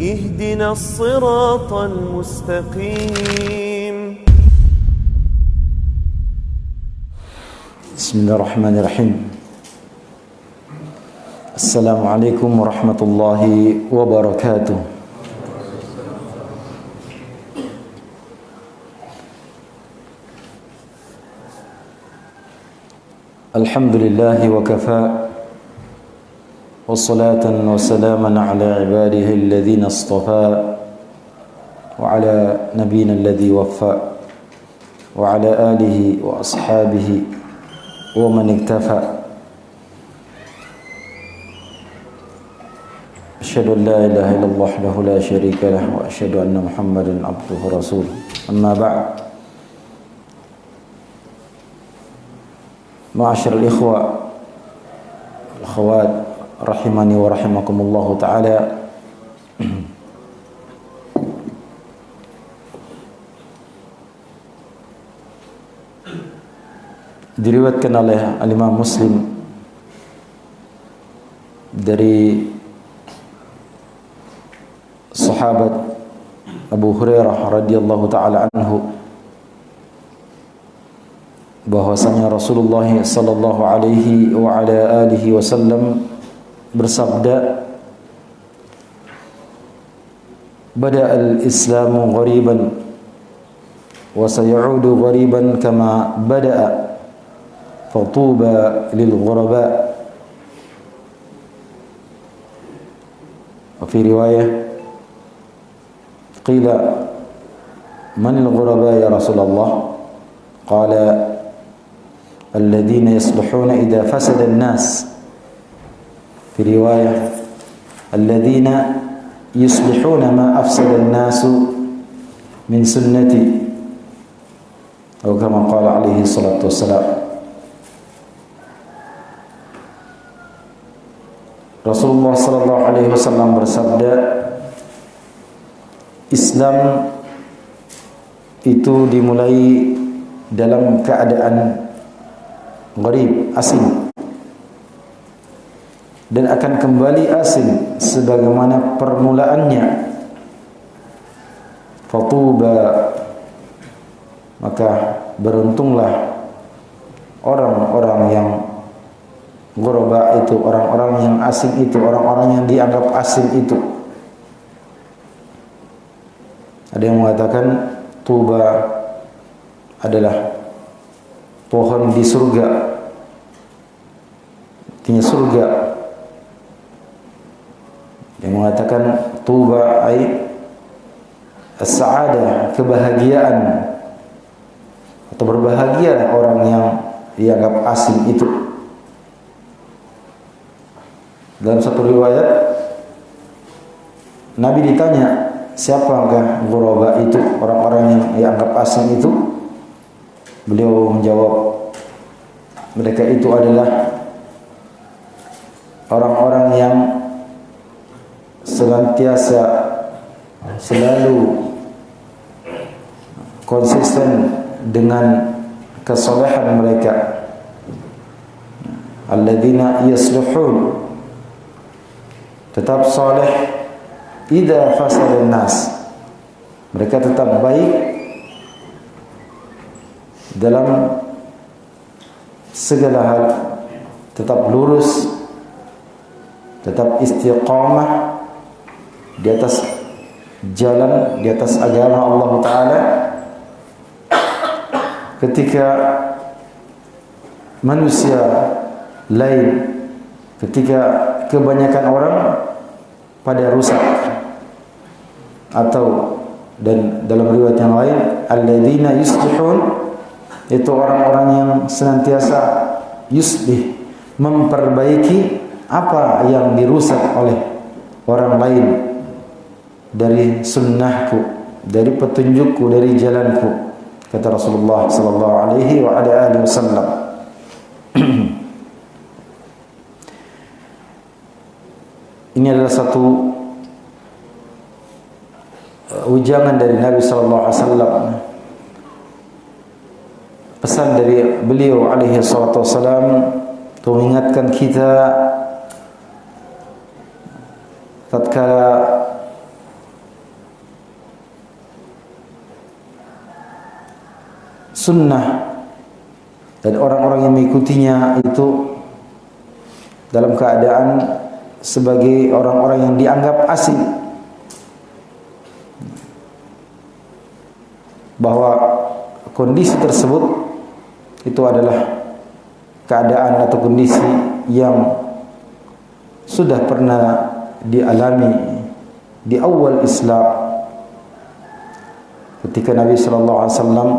اهدنا الصراط المستقيم. بسم الله الرحمن الرحيم. السلام عليكم ورحمة الله وبركاته. الحمد لله وكفى والصلاة وسلاما على عباده الذين اصطفى وعلى نبينا الذي وفى وعلى آله وأصحابه ومن اكتفى. أشهد أن لا إله إلا الله وحده لا شريك له وأشهد أن محمدا عبده ورسوله. أما بعد، معاشر الإخوة والأخوات rahimani wa rahimakumullahu ta'ala. Diriwayatkan oleh Al-Imam Muslim dari sahabat Abu Hurairah radhiyallahu ta'ala anhu bahwasanya Rasulullah sallallahu alaihi wa ala alihi wasallam bersabda, "Bada al-Islamu ghariban wa sayaudu ghariban kama bada'a, fatuba lil ghuraba." Wa fi riwayah qila man al-ghuraba ya Rasulullah? Qala alladhina yasluhuna idha fasada an-nas. في رواية الذين يصلحون ما أفسد الناس من سنتي، أو كما قال عليه الصلاة والسلام. Rasulullah sallallahu alaihi wasallam bersabda, Islam itu dimulai dalam keadaan gharib, asing, dan akan kembali asing sebagaimana permulaannya. Fatuba, maka beruntunglah orang-orang yang ghuraba itu, orang-orang yang asing itu, orang-orang yang dianggap asing itu. Ada yang mengatakan tuba adalah pohon di surga, artinya surga. Yang mengatakan tuba ay as-sa'adah, kebahagiaan, atau berbahagialah orang yang dianggap asing itu. Dalam satu riwayat Nabi ditanya, siapakah ghuraba itu, orang-orang yang dianggap asing itu? Beliau menjawab, mereka itu adalah orang-orang yang senantiasa, selalu konsisten dengan kesolehan mereka. Alladzina yasluhun, tetap soleh. Idza fasada nas, mereka tetap baik dalam segala hal, tetap lurus, tetap istiqamah di atas jalan, di atas agama Allah Ta'ala. Ketika manusia lain, ketika kebanyakan orang pada rusak, atau dan dalam riwayat yang lain alladzina yuslihun, itu orang-orang yang senantiasa yuslih, memperbaiki apa yang dirusak oleh orang lain dari sunnahku, dari petunjukku, dari jalanku, kata Rasulullah sallallahu alaihi wa ala alihi wasallam. Ini adalah satu ujangan dari Nabi sallallahu alaihi wasallam, pesan dari beliau alaihi salatu wasallam untuk mengingatkan kita tatkala sunnah dan orang-orang yang mengikutinya itu dalam keadaan sebagai orang-orang yang dianggap asing, bahwa kondisi tersebut itu adalah keadaan atau kondisi yang sudah pernah dialami di awal Islam ketika Nabi sallallahu alaihi wasallam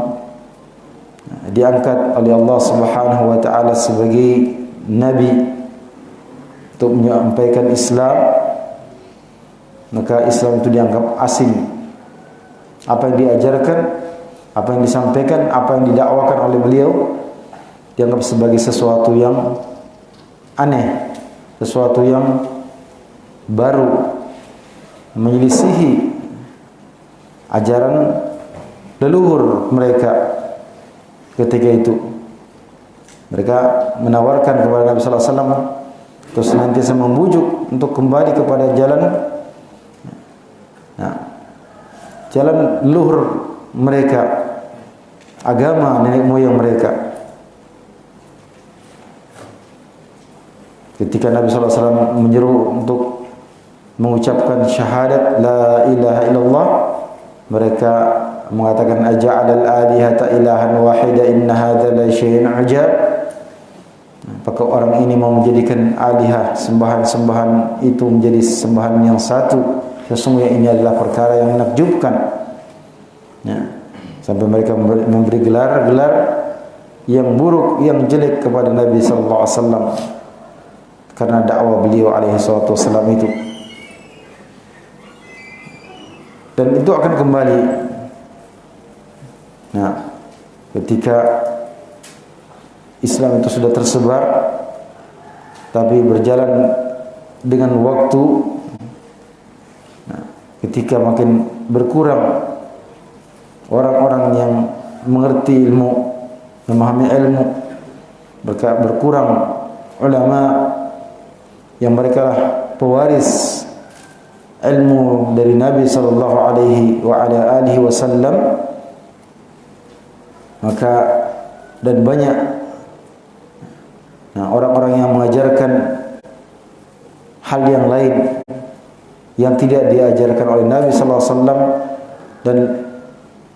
diangkat oleh Allah Subhanahu wa taala sebagai nabi untuk menyampaikan Islam. Maka Islam itu dianggap asing. Apa yang diajarkan, apa yang disampaikan, apa yang didakwakan oleh beliau dianggap sebagai sesuatu yang aneh, sesuatu yang baru, menyelisihi ajaran leluhur mereka. Ketika itu mereka menawarkan kepada Nabi sallallahu alaihi wasallam terus senantiasa membujuk untuk kembali kepada jalan jalan leluhur mereka, agama nenek moyang mereka. Ketika Nabi sallallahu alaihi wasallam menyeru untuk mengucapkan syahadat la ilaha illallah, mereka mengatakan aja'al al-alihata ilahan wahida inna hadza la syai'un ajab. Apakah orang ini mau menjadikan alihah, sembahan-sembahan itu menjadi sembahan yang satu? Sesungguhnya ini adalah perkara yang menakjubkan. Ya. Sampai mereka memberi gelar-gelar yang buruk, yang jelek kepada Nabi sallallahu alaihi wasallam karena dakwah beliau alaihi salatu wasallam itu. Dan itu akan kembali. Nah, ketika Islam itu sudah tersebar, tapi berjalan dengan waktu, nah, ketika makin berkurang orang-orang yang mengerti ilmu, memahami ilmu, berkurang ulama yang mereka lah pewaris ilmu dari Nabi sallallahu alaihi wa ala alihi wasallam. Maka dan banyak orang-orang yang mengajarkan hal yang lain yang tidak diajarkan oleh Nabi sallallahu alaihi wasallam, dan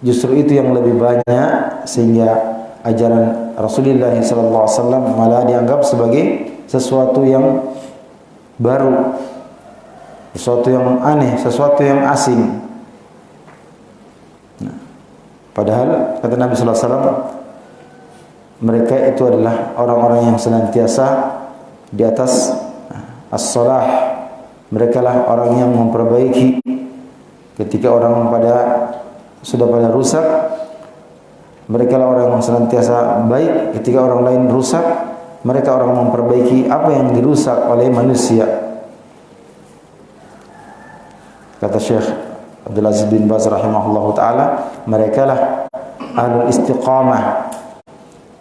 justru itu yang lebih banyak, sehingga ajaran Rasulullah sallallahu alaihi wasallam malah dianggap sebagai sesuatu yang baru, sesuatu yang aneh, sesuatu yang asing. Padahal kata Nabi sallallahu alaihi wasallam, mereka itu adalah orang-orang yang senantiasa di atas as-salah. Mereka lah orang yang memperbaiki. Ketika orang sudah pada rusak, mereka lah orang yang senantiasa baik. Ketika orang lain rusak, mereka orang yang memperbaiki apa yang dirusak oleh manusia. Kata Syekh Abdul Aziz bin Baz rahimahullahu taala, mereka lah ahlul istiqamah.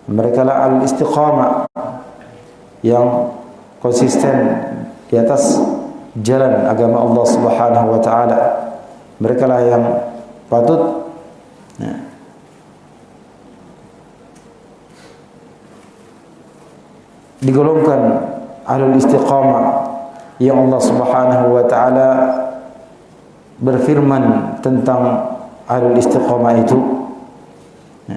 Mereka lah ahlul istiqamah yang konsisten di atas jalan agama Allah Subhanahu wa taala. Mereka lah yang patut digolongkan ahlul istiqamah yang Allah Subhanahu wa taala berfirman tentang ahlul istiqamah itu,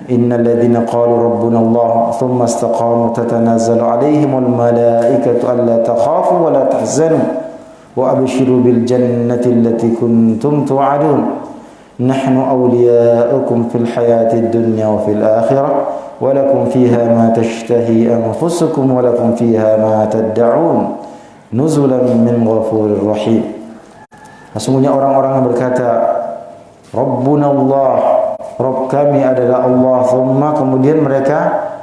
innal ladzina qalu rabbuna Allah thumma istaqamu tatanazzalu alaihimul malaikatu alla takhafu wa la tahzanu wa abshiru bil jannati allati kuntum tu'adun nahnu awliya'ukum fil hayatid dunya wa fil akhirah wa lakum fiha ma tashtahi anfusukum wa lakum fiha ma tad'un nuzulan min ghafurir rahim. Sesungguhnya orang-orang yang berkata Rabbuna Allah, Rabb kami adalah Allah, thumma kemudian mereka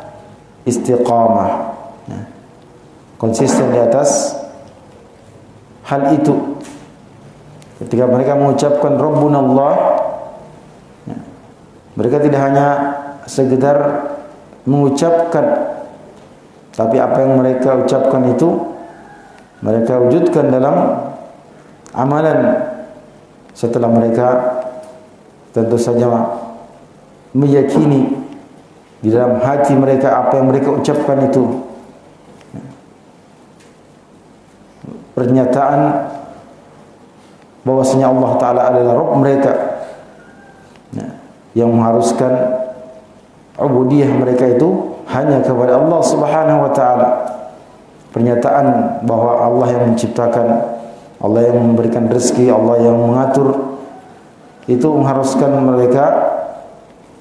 istiqamah, konsisten di atas hal itu. Ketika mereka mengucapkan Rabbuna Allah, mereka tidak hanya sekedar mengucapkan, tapi apa yang mereka ucapkan itu mereka wujudkan dalam amalan. Setelah mereka tentu saja meyakini di dalam hati mereka apa yang mereka ucapkan itu pernyataan bahwasanya Allah Ta'ala adalah Rabb mereka, yang mengharuskan ubudiyah mereka itu hanya kepada Allah Subhanahu wa Ta'ala. Pernyataan bahwa Allah yang menciptakan, Allah yang memberikan rezeki, Allah yang mengatur, itu mengharuskan mereka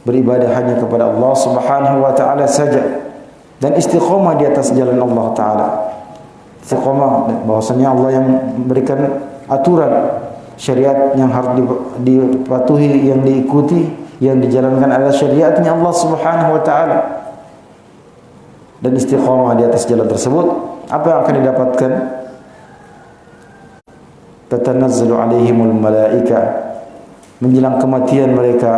beribadah hanya kepada Allah Subhanahu wa Ta'ala saja, dan istiqamah di atas jalan Allah Ta'ala. Istiqamah bahwasanya Allah yang memberikan aturan syariat yang harus dipatuhi, yang diikuti, yang dijalankan adalah syariatnya Allah Subhanahu wa Ta'ala. Dan istiqamah di atas jalan tersebut, apa yang akan didapatkan? Tatanazzalu alaihimul malaika, menjelang kematian mereka,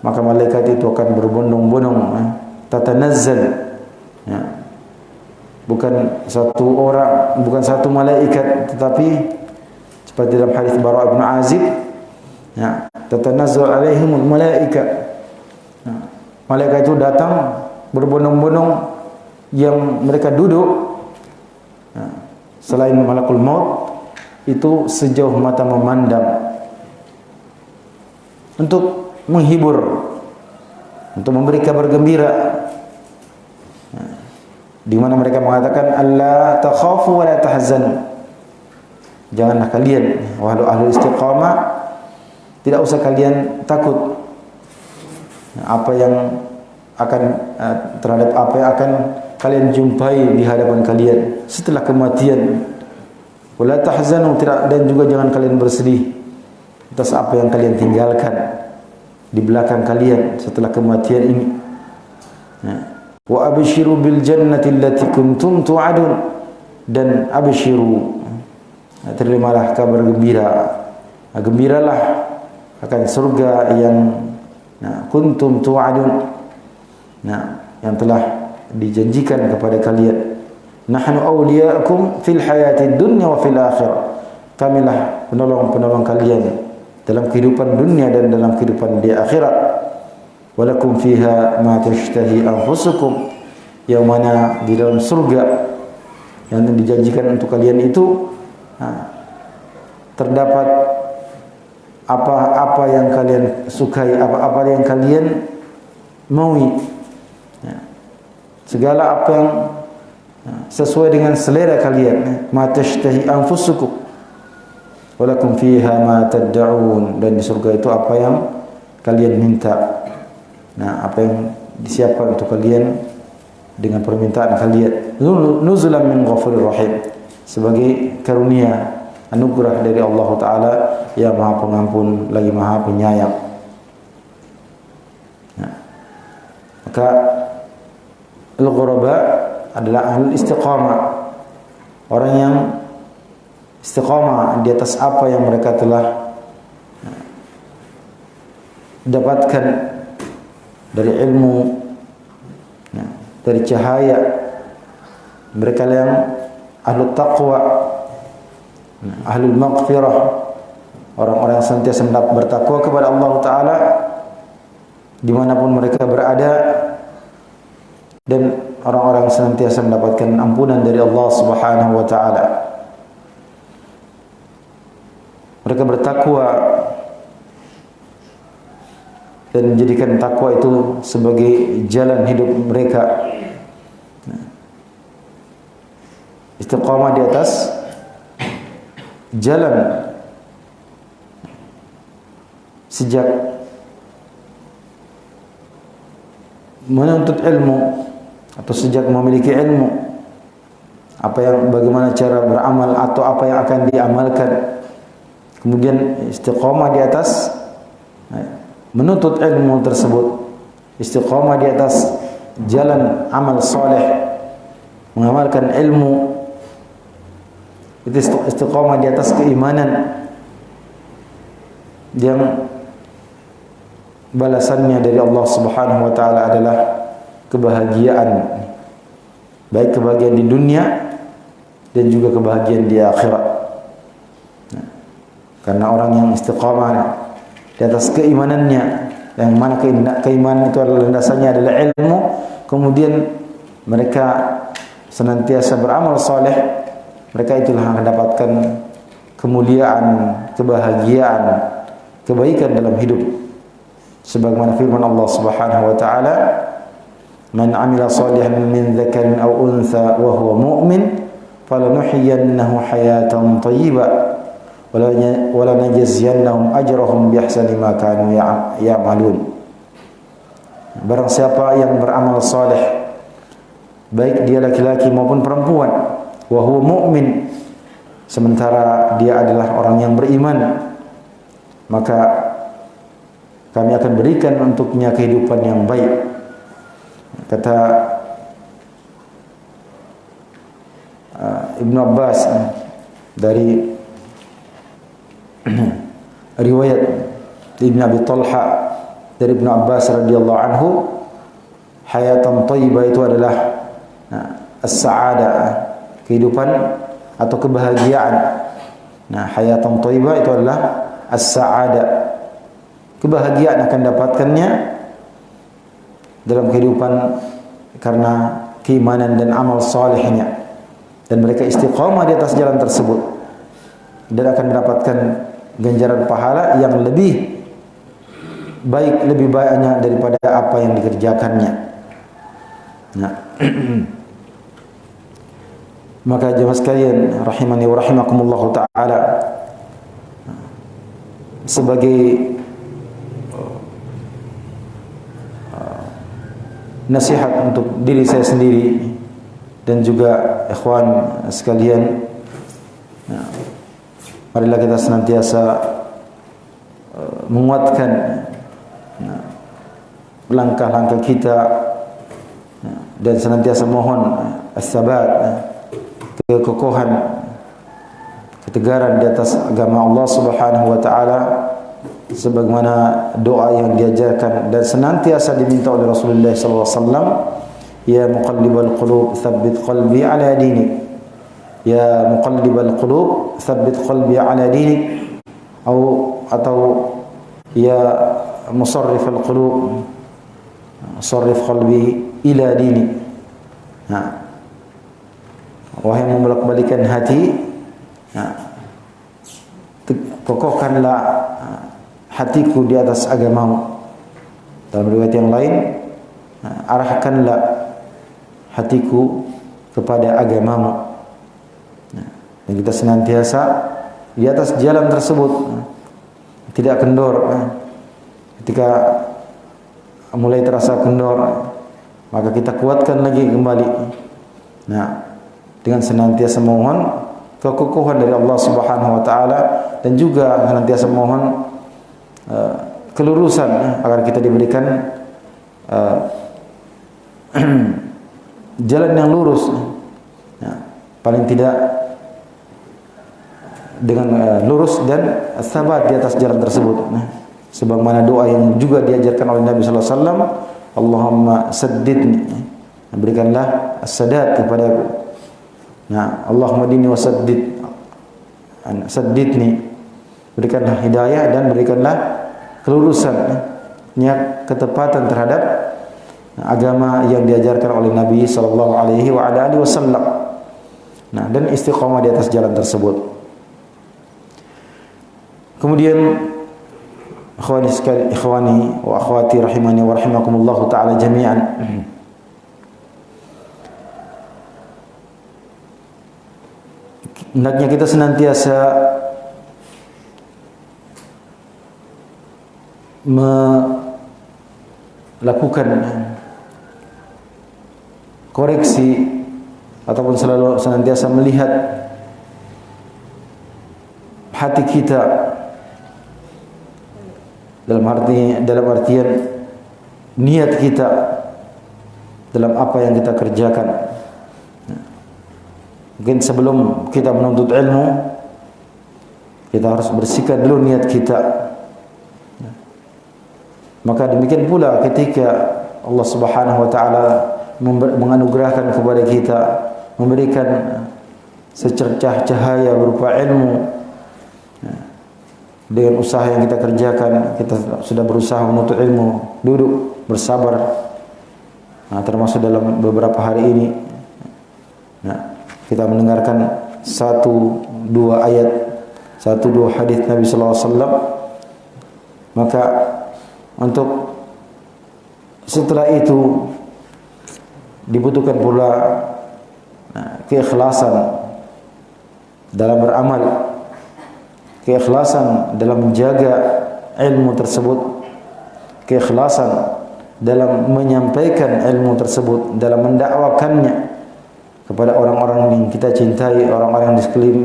maka malaikat itu akan berbondong-bondong. Tatanazzal, ya. Bukan satu orang, bukan satu malaikat, tetapi seperti dalam hadis Bara' bin Azib, ya, tatanazzal alaihimul malaika, ya. Malaikat itu datang berbondong-bondong, yang mereka duduk, ya, selain malakul maut itu sejauh mata memandang, untuk menghibur, untuk memberi kabar gembira, di mana mereka mengatakan alla takhafu wa la tahzanu, janganlah kalian wahai ahli istiqamah, tidak usah kalian takut apa yang akan terhadap apa yang akan kalian jumpai di hadapan kalian setelah kematian. Wala tahzanu, dan juga jangan kalian bersedih atas apa yang kalian tinggalkan di belakang kalian setelah kematian ini. Wa abshiru bil jannati allati kuntum tu'adun, dan abshiru, terimalah kabar gembira, gembiralah akan surga yang kuntum tu'adun, yang telah dijanjikan kepada kalian. Nahnu awliya'akum fil hayatid dunya wa fil akhirah, kamilah penolong-penolong kalian dalam kehidupan dunia dan dalam kehidupan di akhirat. Walakum fiha ma tashtahi anfusukum, yang mana di dalam surga yang dijanjikan untuk kalian itu terdapat apa-apa yang kalian sukai, apa-apa yang kalian maui, segala apa yang sesuai dengan selera kalian. Ma tashtahi anfusukum walakum fiha ma tad'un, dan di surga itu apa yang kalian minta, apa yang disiapkan untuk kalian dengan permintaan kalian. Nuzulan min ghafurir rahim, sebagai karunia, anugerah dari Allah Ta'ala yang maha pengampun lagi maha penyayang. Maka al-ghuraba adalah ahli istiqamah, orang yang istiqamah di atas apa yang mereka telah dapatkan dari ilmu, dari cahaya. Mereka yang ahlul taqwa, ahlul maghfirah, orang-orang yang senantiasa bertakwa kepada Allah Ta'ala dimanapun mereka berada, dan orang-orang senantiasa mendapatkan ampunan dari Allah Subhanahu wa Ta'ala. Mereka bertakwa dan menjadikan takwa itu sebagai jalan hidup mereka. Istiqamah di atas jalan sejak menuntut ilmu atau sejak memiliki ilmu, bagaimana cara beramal atau apa yang akan diamalkan. Kemudian istiqamah di atas menuntut ilmu tersebut, istiqamah di atas jalan amal soleh, mengamalkan ilmu, itu istiqamah di atas keimanan yang balasannya dari Allah Subhanahu wa Ta'ala adalah kebahagiaan, baik kebahagiaan di dunia dan juga kebahagiaan di akhirat. Karena orang yang istiqamah di atas keimanannya, yang mana keimanan itu adalah landasannya adalah ilmu, kemudian mereka senantiasa beramal saleh, mereka itulah yang akan mendapatkan kemuliaan, kebahagiaan, kebaikan dalam hidup. Sebagaimana firman Allah Subhanahu wa taala, "Man 'amila shalihan min dzakarin aw untha wa huwa mu'min, falanuhyiyannahu hayatan thayyibah wa lanajziyannahum ajrahum biahsani ma kanu ya'malun." Barang siapa yang beramal saleh, baik dia laki-laki maupun perempuan, wa huwa mu'min, sementara dia adalah orang yang beriman, maka kami akan berikan untuknya kehidupan yang baik. Kata Ibnu Abbas dari riwayat Ibn Abi Talha dari Ibnu Abbas radhiyallahu anhu, hayatan thayyibah itu adalah as-sa'adah, kehidupan atau kebahagiaan. Nah, hayatan thayyibah itu adalah as-sa'adah, kebahagiaan akan dapatkannya dalam kehidupan karena keimanan dan amal salehnya, dan mereka istiqamah di atas jalan tersebut dan akan mendapatkan ganjaran pahala yang lebih baik, lebih banyak daripada apa yang dikerjakannya. Nah, maka jemaah sekalian rahimani wa rahimakumullah taala, sebagai nasihat untuk diri saya sendiri dan juga ikhwan sekalian, marilah kita senantiasa menguatkan langkah-langkah kita dan senantiasa mohon as-sabat, kekokohan, ketegaran di atas agama Allah Subhanahu wa taala, sebagaimana doa yang diajarkan dan senantiasa diminta oleh Rasulullah sallallahu alaihi wasallam, ya muqallibal qulub tsabbit qalbi ala dinik, ya muqallibal qulub tsabbit qalbi ala dinik, atau ya musarrifal qulub sarrif qalbi ila dinik. Nah, wahai membolak-balikan hati, kokohkanlah hatiku di atas agamamu. Dalam riwayat yang lain, arahkanlah hatiku kepada agamamu. Dan kita senantiasa di atas jalan tersebut, tidak kendor. Ketika mulai terasa kendor, maka kita kuatkan lagi kembali. Nah, dengan senantiasa mohon kekokohan dari Allah Subhanahu wa taala, dan juga senantiasa mohon kelurusan agar kita diberikan jalan yang lurus, paling tidak dengan lurus dan sabat di atas jalan tersebut. Sebagaimana doa yang juga diajarkan oleh Nabi sallallahu alaihi wasallam, Allahumma saddidni, berikanlah as-sadat kepadaku. Nah, Allahumma dini wa saddidni, berikanlah hidayah dan berikanlah kelurusan, ketepatan terhadap agama yang diajarkan oleh Nabi sallallahu alaihi wasallam. Nah, dan istiqamah di atas jalan tersebut. Kemudian ikhwani wa akhwati rahimani wa rahimakumullah taala jami'an, hendaknya kita senantiasa melakukan koreksi ataupun selalu senantiasa melihat hati kita, dalam artian niat kita dalam apa yang kita kerjakan. Mungkin sebelum kita menuntut ilmu, kita harus bersihkan dulu niat kita. Maka demikian pula ketika Allah Subhanahu wa taala menganugerahkan kepada kita, memberikan secercah cahaya berupa ilmu, dengan usaha yang kita kerjakan, kita sudah berusaha menuntut ilmu, duduk bersabar. Nah, termasuk dalam beberapa hari ini, nah, kita mendengarkan 1-2 ayat, 1-2 hadis Nabi sallallahu alaihi wasallam. Maka untuk setelah itu dibutuhkan pula keikhlasan dalam beramal, keikhlasan dalam menjaga ilmu tersebut, keikhlasan dalam menyampaikan ilmu tersebut, dalam mendakwakannya kepada orang-orang yang kita cintai, orang-orang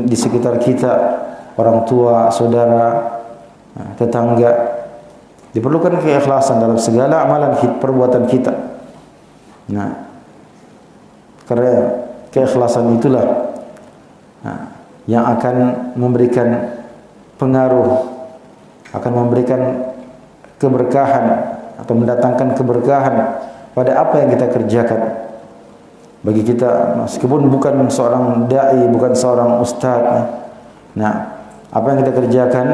di sekitar kita, orang tua, saudara, tetangga. Diperlukan keikhlasan dalam segala amalan perbuatan kita. Nah, karena keikhlasan itulah yang akan memberikan pengaruh, akan memberikan keberkahan atau mendatangkan keberkahan pada apa yang kita kerjakan. Bagi kita, meskipun bukan seorang dai, bukan seorang ustaz, nah, apa yang kita kerjakan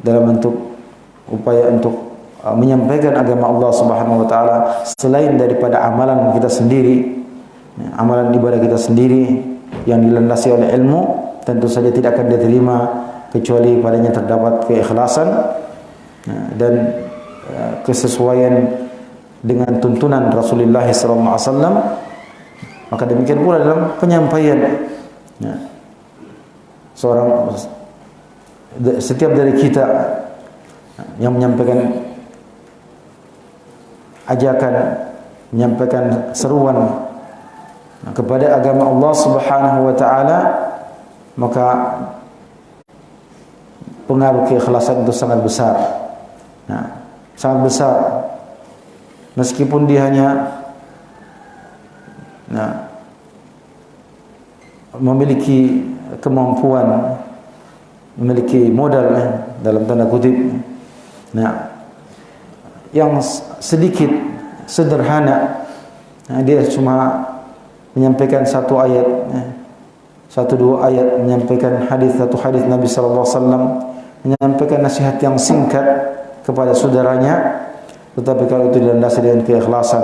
dalam bentuk upaya untuk menyampaikan agama Allah Subhanahu wa taala selain daripada amalan kita sendiri, amalan ibadah kita sendiri yang dilandasi oleh ilmu, tentu saja tidak akan diterima kecuali padanya terdapat keikhlasan dan kesesuaian dengan tuntunan Rasulullah sallallahu alaihi wasallam. Maka demikian pula dalam penyampaian, setiap dari kita yang menyampaikan ajakan, menyampaikan seruan kepada agama Allah Subhanahu wa taala, maka pengaruh keikhlasan itu sangat besar. Nah, sangat besar. Meskipun dia hanya memiliki kemampuan, memiliki modal dalam tanda kutip, yang sedikit, sederhana, dia cuma menyampaikan 1 ayat, 1-2 ayat, menyampaikan satu hadis Nabi sallallahu alaihi wasallam, menyampaikan nasihat yang singkat kepada saudaranya, tetapi kalau itu dilandasi dengan keikhlasan,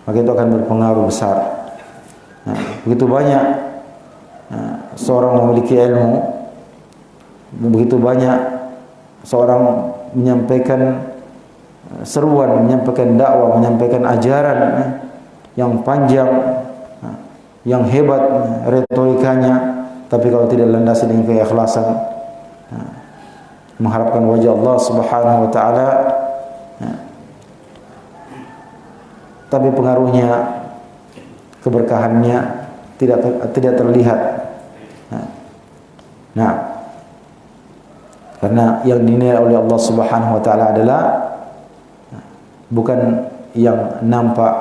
maka itu akan berpengaruh besar. Begitu banyak seorang memiliki ilmu, begitu banyak seorang menyampaikan seruan, menyampaikan dakwah, menyampaikan ajaran yang panjang, yang hebat retorikanya, tapi kalau tidak landasi dengan keikhlasan, mengharapkan wajah Allah Subhanahu wa taala, tapi pengaruhnya, keberkahannya tidak terlihat. Karena yang dinilai oleh Allah Subhanahu wa taala adalah bukan yang nampak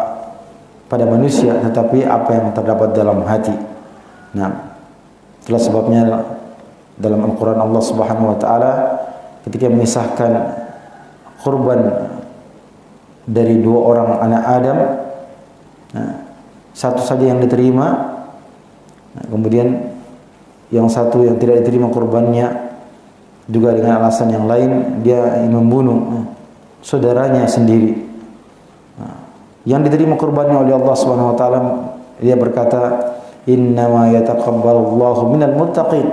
pada manusia, tetapi apa yang terdapat dalam hati. Itulah sebabnya dalam Al-Quran Allah Subhanahu wa taala ketika mengisahkan kurban dari 2 orang anak Adam, satu saja yang diterima, kemudian yang satu yang tidak diterima kurbannya juga dengan alasan yang lain, dia membunuh saudaranya sendiri. Yang diterima kurbannya oleh Allah Subhanahu wa taala, dia berkata, "Innama yataqabbalullahu minal muttaqin."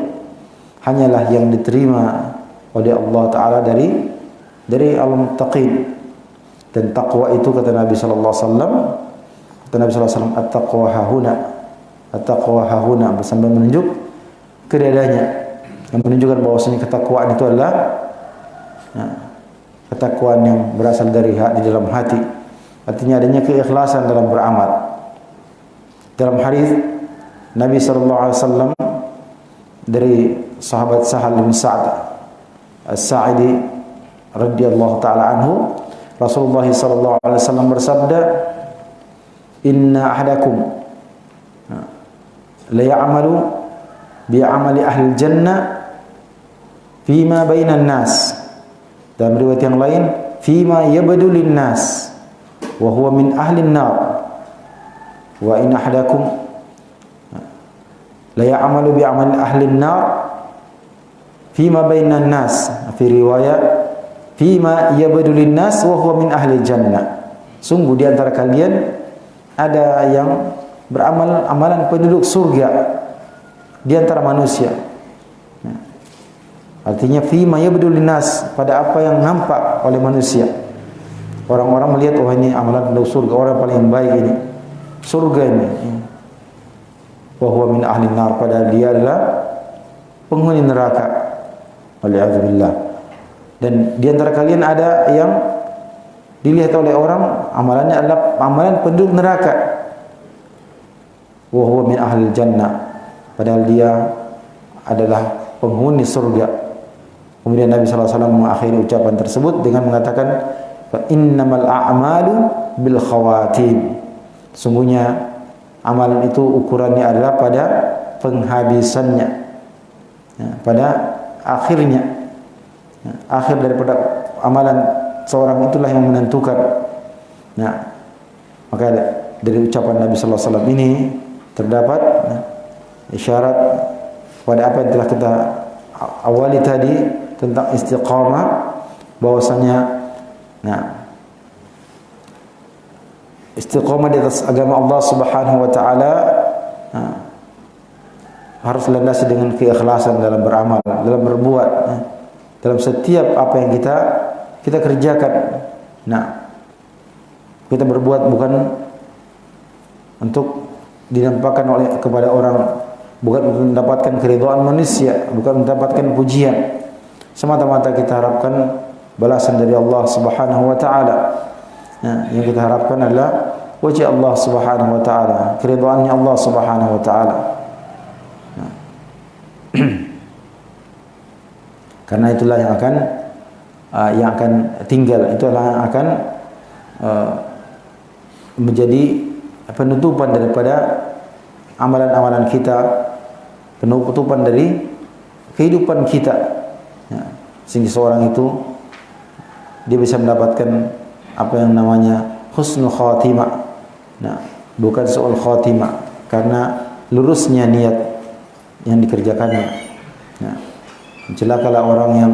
Hanyalah yang diterima oleh Allah taala dari al-muttaqin. Dan takwa itu, kata Nabi sallallahu alaihi wasallam, at-taqwa hahuna. At-taqwa hahuna, sambil menunjuk ke dadanya, yang menunjukkan bahwasanya ketakwaan itu adalah ketakwaan yang berasal dari di dalam hati. Artinya adanya keikhlasan dalam beramal. Dalam hadis Nabi sallallahu alaihi wasallam dari sahabat Sahal bin Sa'd As-Sa'idi radhiyallahu taala anhu, Rasulullah sallallahu alaihi wasallam bersabda, "Inna ahadakum la ya'malu bi 'amali ahli jannah fima bainan nas." Dalam riwayat yang lain, "Fima yabdu lin nas wa huwa min ahli an-nar. Wa in ahadakum la ya'malu bi 'amali ahli an-nar fima bainan nas, fi riwayat fima yabdulun nas wa huwa min ahli jannah. Sungguh di antara kalian ada yang beramal amalan penduduk surga di antara manusia. Artinya fima yabdulun nas, pada apa yang nampak oleh manusia. Orang-orang melihat, oh ini amalan penduduk surga, orang paling baik ini. Surga ini. Wa huwa min ahli nar, padahal dia adalah penghuni neraka. Waliyadzubillah. Dan di antara kalian ada yang dilihat oleh orang amalannya adalah amalan penduduk neraka. Wa huwa min ahli jannah, padahal dia adalah penghuni surga. Kemudian Nabi sallallahu alaihi wasallam mengakhiri ucapan tersebut dengan mengatakan, fa innamal a'malu bil khawatim. Sungguhnya amalan itu ukurannya adalah pada penghabisannya, ya, pada akhirnya, ya, akhir daripada amalan seorang itulah yang menentukan. Nah, maka dari ucapan Nabi sallallahu alaihi wasallam ini terdapat, ya, isyarat pada apa yang telah kita awali tadi tentang istiqamah, bahwasanya istiqamah di atas agama Allah Subhanahu wa taala harus dilandasi dengan keikhlasan dalam beramal, dalam berbuat, dalam setiap apa yang kita kerjakan. Kita berbuat bukan untuk dinampakkan kepada orang, bukan untuk mendapatkan keridhaan manusia, bukan mendapatkan pujian. Semata-mata kita harapkan balasan dari Allah Subhanahu wa taala. Yang kita harapkan adalah wajah Allah Subhanahu wa taala, keridhaannya Allah Subhanahu wa taala. Karena itulah yang akan tinggal, itulah yang akan menjadi penutupan daripada amalan-amalan kita, penutupan dari kehidupan kita, ya, sehingga seorang itu dia bisa mendapatkan apa yang namanya husnul khatimah. Bukan soal khatimah, karena lurusnya niat yang dikerjakannya. Celakalah orang yang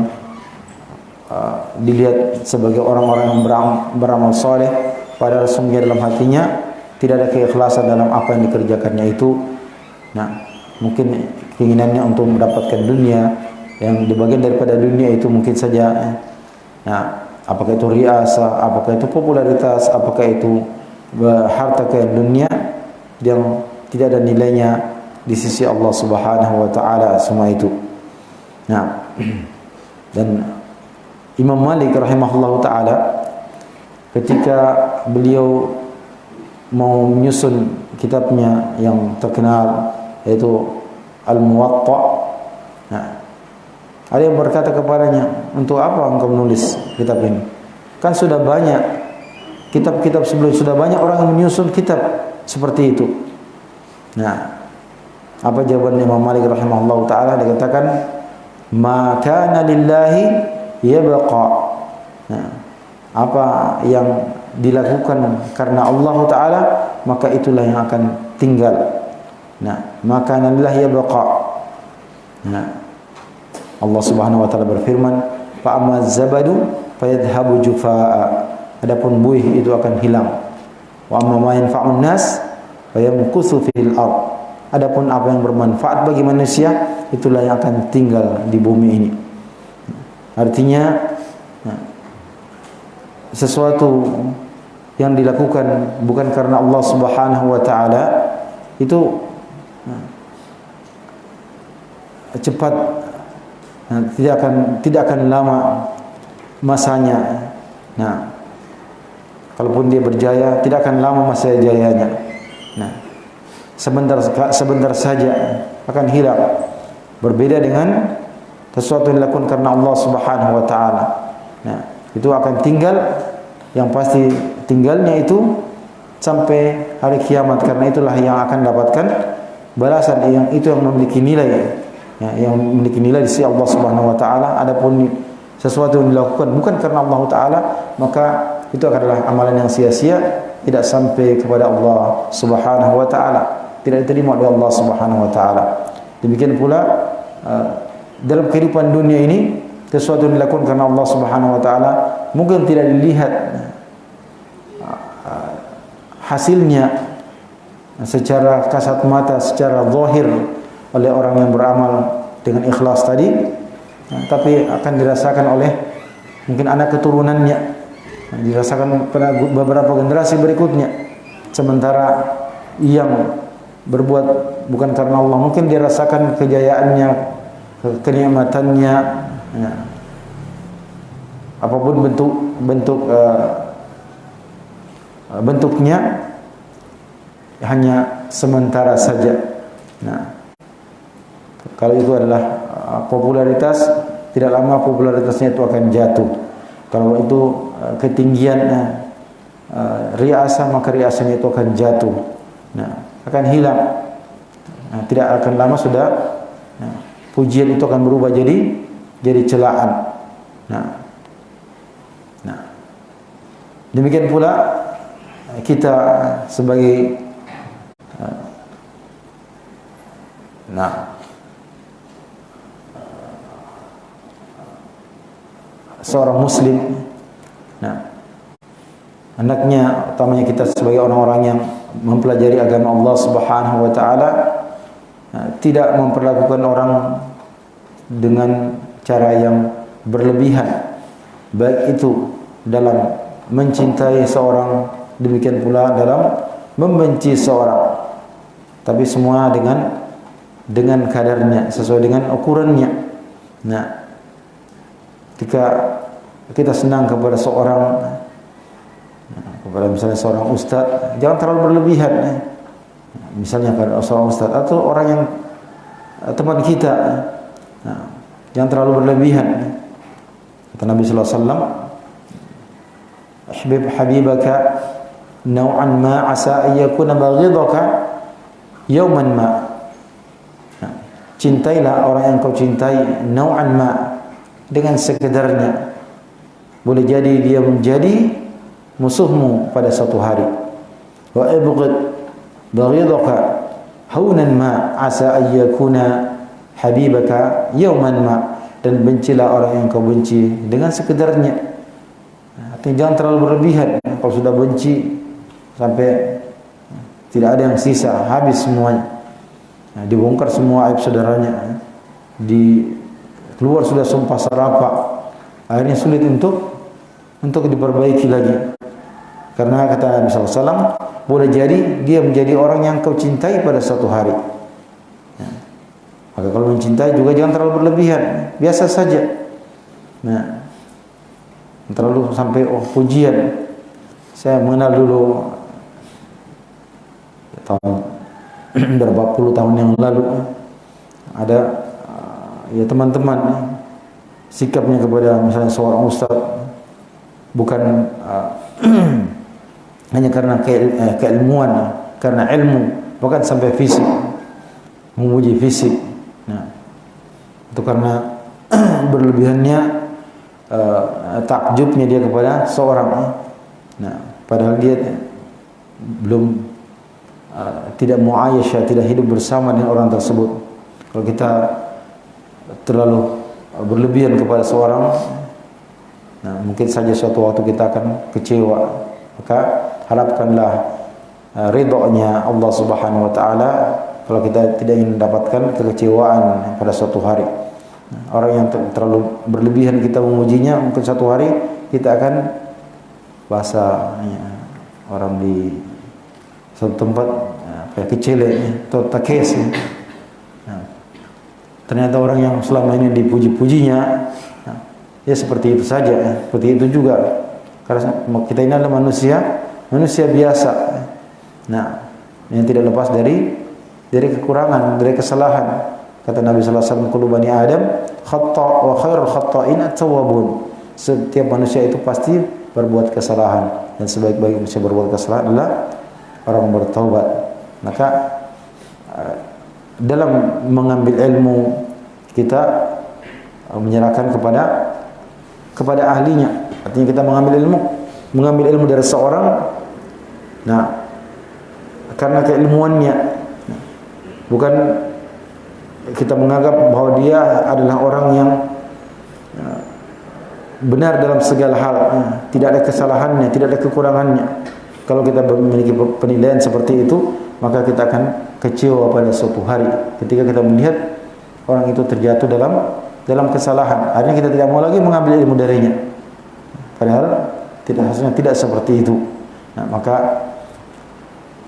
dilihat sebagai orang-orang yang beramal soleh, padahal sungguh dalam hatinya tidak ada keikhlasan dalam apa yang dikerjakannya itu. Mungkin keinginannya untuk mendapatkan dunia, yang di bagian daripada dunia itu mungkin saja, apakah itu riasa, apakah itu popularitas, apakah itu harta kekayaan dunia yang tidak ada nilainya di sisi Allah Subhanahu wa taala semua itu. Dan Imam Malik rahimahullahu taala ketika beliau mau menyusun kitabnya yang terkenal yaitu Al-Muwatta, ada yang berkata kepadanya, untuk apa engkau menulis kitab ini? Kan sudah banyak kitab-kitab sebelum, sudah banyak orang yang menyusun kitab seperti itu. Apa jawaban Imam Malik rahimahullahu taala? Dia katakan, ma kana lillahi yabqa. Apa yang dilakukan karena Allah taala, maka itulah yang akan tinggal. Maka kana lillahi yabqa. Allah Subhanahu wa taala berfirman, fa amma zabadu fayadhhabu jufaa. Adapun buih itu akan hilang. Wa amma ma yanfa'un nas fayamkuthu fil ardh. Adapun apa yang bermanfaat bagi manusia, itulah yang akan tinggal di bumi ini. Artinya sesuatu yang dilakukan bukan karena Allah Subhanahu wa taala itu cepat, tidak akan lama masanya. Kalaupun dia berjaya, tidak akan lama masa jayanya. Sebentar saja akan hilang. Berbeda dengan sesuatu yang dilakukan karena Allah Subhanahu wa taala. Itu akan tinggal, yang pasti tinggalnya itu sampai hari kiamat, karena itulah yang akan dapatkan balasan, yang itu yang memiliki nilai, yang memiliki nilai di sisi Allah Subhanahu wa taala. Adapun sesuatu yang dilakukan bukan karena Allah taala, maka itu adalah amalan yang sia-sia, tidak sampai kepada Allah Subhanahu wa taala, tidak diterima oleh Allah Subhanahu wa taala. Demikian pula dalam kehidupan dunia ini sesuatu yang dilakukan karena Allah Subhanahu wa taala mungkin tidak dilihat hasilnya secara kasat mata, secara zahir oleh orang yang beramal dengan ikhlas tadi, tapi akan dirasakan oleh mungkin anak keturunannya, dirasakan pada beberapa generasi berikutnya. Sementara yang berbuat bukan karena Allah, mungkin dirasakan kejayaannya, kenikmatannya, ya. Apapun bentuknya hanya sementara saja. Nah, kalau itu adalah popularitas, tidak lama popularitasnya itu akan jatuh. Kalau itu ketinggian riasa, maka riasanya itu akan jatuh. Nah, akan hilang. Nah, tidak akan lama sudah pujian itu akan berubah jadi celaan. Nah, demikian pula kita sebagai seorang muslim, hendaknya utamanya kita sebagai orang-orang yang mempelajari agama Allah Subhanahu wa taala tidak memperlakukan orang dengan cara yang berlebihan, baik itu dalam mencintai seorang, demikian pula dalam membenci seorang, tapi semua dengan kadarnya, sesuai dengan ukurannya. Nah, ketika kita senang kepada seorang, kepada misalnya seorang ustaz, jangan terlalu berlebihan. Misalnya kepada seorang ustaz atau orang yang teman kita, jangan terlalu berlebihan. Kata Nabi sallallahu alaihi wasallam, "Ahbib habibaka naw'an ma asa an yakuna baghidaka yawman ma." Cintailah orang yang kau cintai naw'an ma, dengan sekedarnya. Boleh jadi dia menjadi musuhmu pada suatu hari. Wa ibghid baghidaka haunan ma asa an yakuna habibaka yawman ma, dan bencilah orang yang kau benci dengan sekedarnya. Artinya jangan terlalu berlebihan. Kalau sudah benci sampai tidak ada yang sisa, habis semuanya. Dibongkar semua aib saudaranya, keluar sudah sumpah serapah, akhirnya sulit untuk diperbaiki lagi. Karena kata Nabi SAW, boleh jadi dia menjadi orang yang kau cintai pada suatu hari. Maka kalau mencintai juga jangan terlalu berlebihan, biasa saja. Nah, terlalu sampai pujian. Saya mengenal dulu tahun berapa puluh tahun yang lalu, ada ya teman-teman sikapnya kepada misalnya seorang ustaz bukan hanya karena keilmuan, karena ilmu, bahkan sampai fisik, memuji fisik. Nah, itu karena berlebihannya takjubnya dia kepada seorang. Nah, padahal dia belum tidak muayyashah, tidak hidup bersama dengan orang tersebut. Kalau kita terlalu berlebihan kepada seorang, nah mungkin saja suatu waktu kita akan kecewa. Maka harapkanlah ridhonya Allah Subhanahu wa taala kalau kita tidak ingin mendapatkan kekecewaan pada suatu hari. Orang yang terlalu berlebihan kita memujinya, mungkin suatu hari kita akan bahasanya orang di satu tempat kayak kecele atau takes. Ternyata orang yang selama ini dipuji-pujinya, ya seperti itu saja, seperti itu juga. Karena kita ini adalah manusia biasa. Nah, yang tidak lepas dari kekurangan, dari kesalahan. Kata Nabi sallallahu alaihi wasallam, "Kullu bani Adam khata' wa khairul khata'in at-tawwabun." Setiap manusia itu pasti berbuat kesalahan, dan sebaik-baik manusia berbuat kesalahan adalah orang bertaubat. Maka dalam mengambil ilmu kita menyerahkan kepada ahlinya. Artinya kita mengambil ilmu dari seorang, nah karena keilmuannya, bukan kita menganggap bahwa dia adalah orang yang benar dalam segala hal, tidak ada kesalahannya, tidak ada kekurangannya. Kalau kita memiliki penilaian seperti itu, maka kita akan kecewa pada suatu hari ketika kita melihat orang itu terjatuh dalam kesalahan. Akhirnya kita tidak mau lagi mengambil ilmu darinya. Padahal harusnya tidak seperti itu. Nah, maka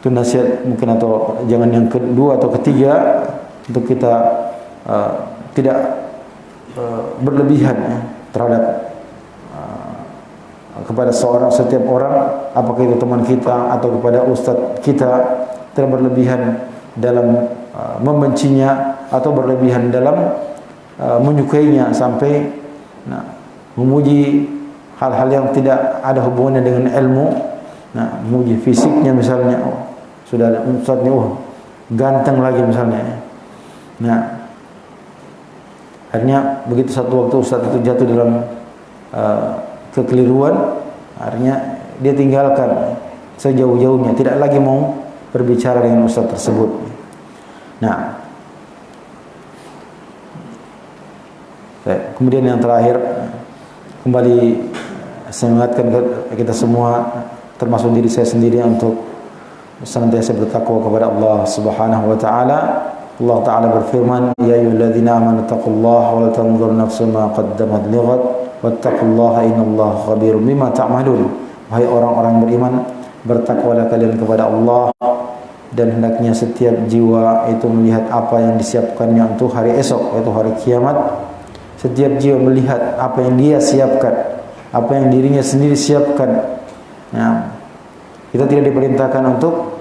itu nasihat mungkin, atau jangan yang kedua atau ketiga, untuk kita tidak berlebihan terhadap kepada setiap orang, apakah itu teman kita atau kepada ustaz kita, tidak berlebihan dalam membencinya atau berlebihan dalam menyukainya sampai memuji hal-hal yang tidak ada hubungannya dengan ilmu. Memuji fisiknya misalnya, sudah ada ustaz ni ganteng lagi misalnya. Akhirnya begitu satu waktu ustaz itu jatuh dalam kekeliruan, akhirnya dia tinggalkan sejauh-jauhnya, tidak lagi mau berbicara dengan ustaz tersebut. Kemudian yang terakhir, kembali saya mengingatkan kita semua, termasuk diri saya sendiri, untuk senantiasa bertakwa kepada Allah Subhanahu wa taala. Allah taala berfirman, ya ayyuhalladzina amanu taqullaha wa la tanzur nafsun ma qaddamat lighad wattaqullaha innallaha khabirum bima ta'malun. Wahai orang-orang beriman, bertakwalah kalian kepada Allah, dan hendaknya setiap jiwa itu melihat apa yang disiapkannya untuk hari esok, yaitu hari kiamat. Setiap jiwa melihat apa yang dia siapkan, apa yang dirinya sendiri siapkan. Kita tidak diperintahkan untuk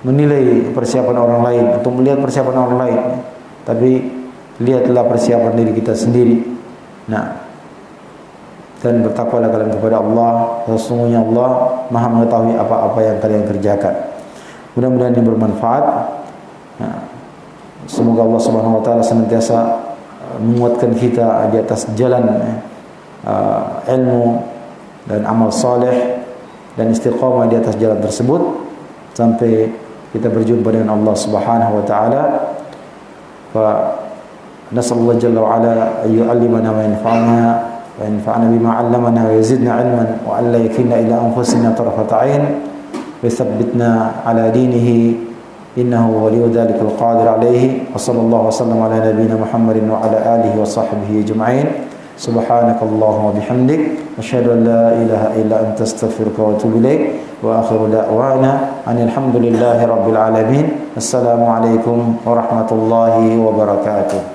menilai persiapan orang lain, untuk melihat persiapan orang lain, tapi lihatlah persiapan diri kita sendiri. Dan bertakwalah kalian kepada Allah, sesungguhnya Allah Maha mengetahui apa-apa yang kalian kerjakan. Mudah-mudahan ini bermanfaat. Semoga Allah Subhanahu wa taala senantiasa menguatkan kita di atas jalan ilmu dan amal saleh, dan istiqamah di atas jalan tersebut sampai kita berjumpa dengan Allah Subhanahu wa taala. Wa nasallallahu jalla wa ala an yu'allimana wa yanfa'ana wa yanfa'ana bima 'allamana wa yazidna 'ilman wa alla yakilna ila anfusina tarfata 'ain wa thabbitna 'ala dinihi innahu waliyyu dhalikal qadir 'alaihi. Wa sallallahu wasallam ala nabiyyina Muhammadin wa ala alihi wa sahbihi ajma'in. Subhanakallahumma bihamdik asyhadu an la ilaha illa anta astaghfiruka wa atubu ilaik. Wa akhiru da'wana anil hamdulillahi rabbil alamin. Assalamualaikum warahmatullahi wabarakatuh.